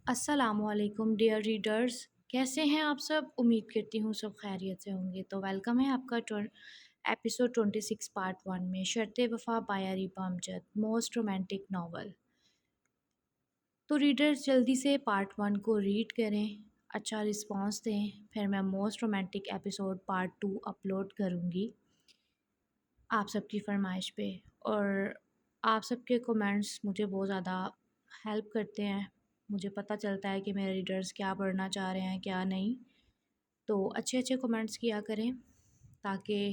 السلام علیکم dear readers, کیسے ہیں آپ سب؟ امید کرتی ہوں سب خیریت سے ہوں گے۔ تو ویلکم ہے آپ کا ایپیسوڈ 26 پارٹ 1 میں، شرط وفا by Areeba Amjad, most romantic novel. تو ریڈرز جلدی سے پارٹ 1 کو ریڈ کریں، اچھا رسپانس دیں، پھر میں most romantic episode part 2 upload کروں گی آپ سب کی فرمائش پہ۔ اور آپ سب کے کومنٹس مجھے بہت زیادہ ہیلپ کرتے ہیں، مجھے پتہ چلتا ہے کہ میرے ریڈرز کیا پڑھنا چاہ رہے ہیں کیا نہیں۔ تو اچھے اچھے کومنٹس کیا کریں تاکہ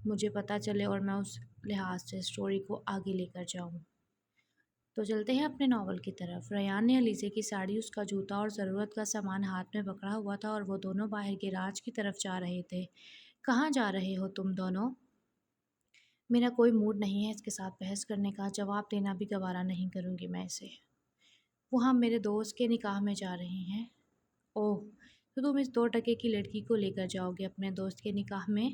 مجھے پتہ چلے اور میں اس لحاظ سے اسٹوری کو آگے لے کر جاؤں۔ تو چلتے ہیں اپنے ناول کی طرف۔ ریان نے علیزے کی ساڑی، اس کا جوتا اور ضرورت کا سامان ہاتھ میں پکڑا ہوا تھا اور وہ دونوں باہر گیراج کی طرف جا رہے تھے۔ کہاں جا رہے ہو تم دونوں؟ میرا کوئی موڈ نہیں ہے اس کے ساتھ بحث کرنے کا، جواب دینا بھی گوارا نہیں کروں گی میں اسے۔ وہ ہم میرے دوست کے نکاح میں جا رہے ہیں۔ اوہ، تو تم اس 2 ٹکے کی لڑکی کو لے کر جاؤ گے اپنے دوست کے نکاح میں؟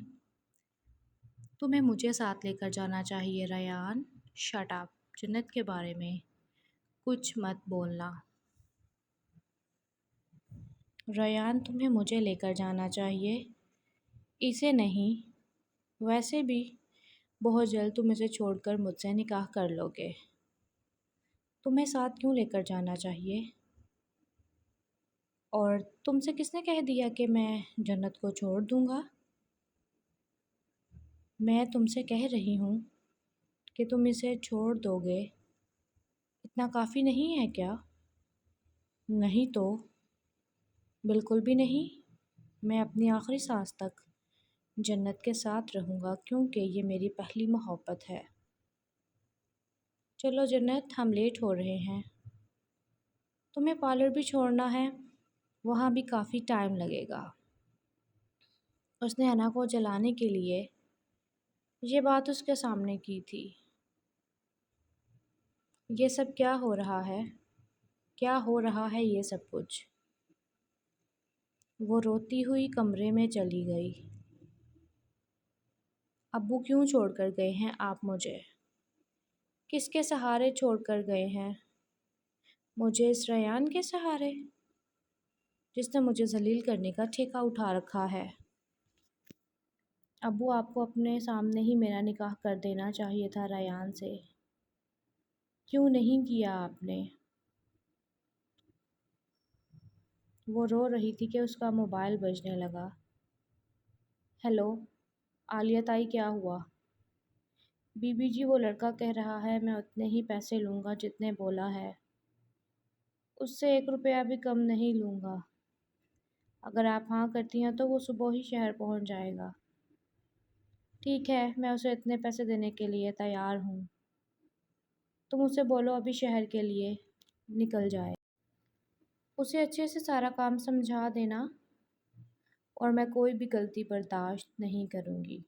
تمہیں مجھے ساتھ لے کر جانا چاہیے ریان۔ شٹ اپ، جنت کے بارے میں کچھ مت بولنا۔ ریان، تمہیں مجھے لے کر جانا چاہیے، اسے نہیں۔ ویسے بھی بہت جلد تم اسے چھوڑ کر مجھ سے نکاح کر لو گے۔ تمہیں ساتھ کیوں لے کر جانا چاہیے؟ اور تم سے کس نے کہہ دیا کہ میں جنت کو چھوڑ دوں گا؟ میں تم سے کہہ رہی ہوں کہ تم اسے چھوڑ دو گے۔ اتنا کافی نہیں ہے کیا؟ نہیں تو بالکل بھی نہیں۔ میں اپنی آخری سانس تک جنت کے ساتھ رہوں گا کیونکہ یہ میری پہلی محبت ہے۔ چلو جنت، ہم لیٹ ہو رہے ہیں۔ تمہیں پارلر بھی چھوڑنا ہے؟ وہاں بھی کافی ٹائم لگے گا۔ اس نے انا کو جلانے کے لیے یہ بات اس کے سامنے کی تھی۔ یہ سب کیا ہو رہا ہے؟ کیا ہو رہا ہے یہ سب کچھ؟ وہ روتی ہوئی کمرے میں چلی گئی۔ ابو کیوں چھوڑ کر گئے ہیں آپ مجھے؟ کس کے سہارے چھوڑ کر گئے ہیں؟ مجھے اس ریان کے سہارے جس نے مجھے ذلیل کرنے کا ٹھیکہ اٹھا رکھا ہے۔ ابو، آپ کو اپنے سامنے ہی میرا نکاح کر دینا چاہیے تھا ریان سے۔ کیوں نہیں کیا آپ نے؟ وہ رو رہی تھی کہ اس کا موبائل بجنے لگا۔ ہیلو عالیہ تائی، کیا ہوا؟ بی بی جی، وہ لڑکا کہہ رہا ہے میں اتنے ہی پیسے لوں گا جتنے بولا ہے، اس سے 1 روپیہ بھی کم نہیں لوں گا۔ اگر آپ ہاں کرتی ہیں تو وہ صبح ہی شہر پہنچ جائے گا۔ ٹھیک ہے، میں اسے اتنے پیسے دینے کے لیے تیار ہوں۔ تم اسے بولو ابھی شہر کے لیے نکل جائے۔ اسے اچھے سے سارا کام سمجھا دینا اور میں کوئی بھی غلطی برداشت نہیں کروں گی۔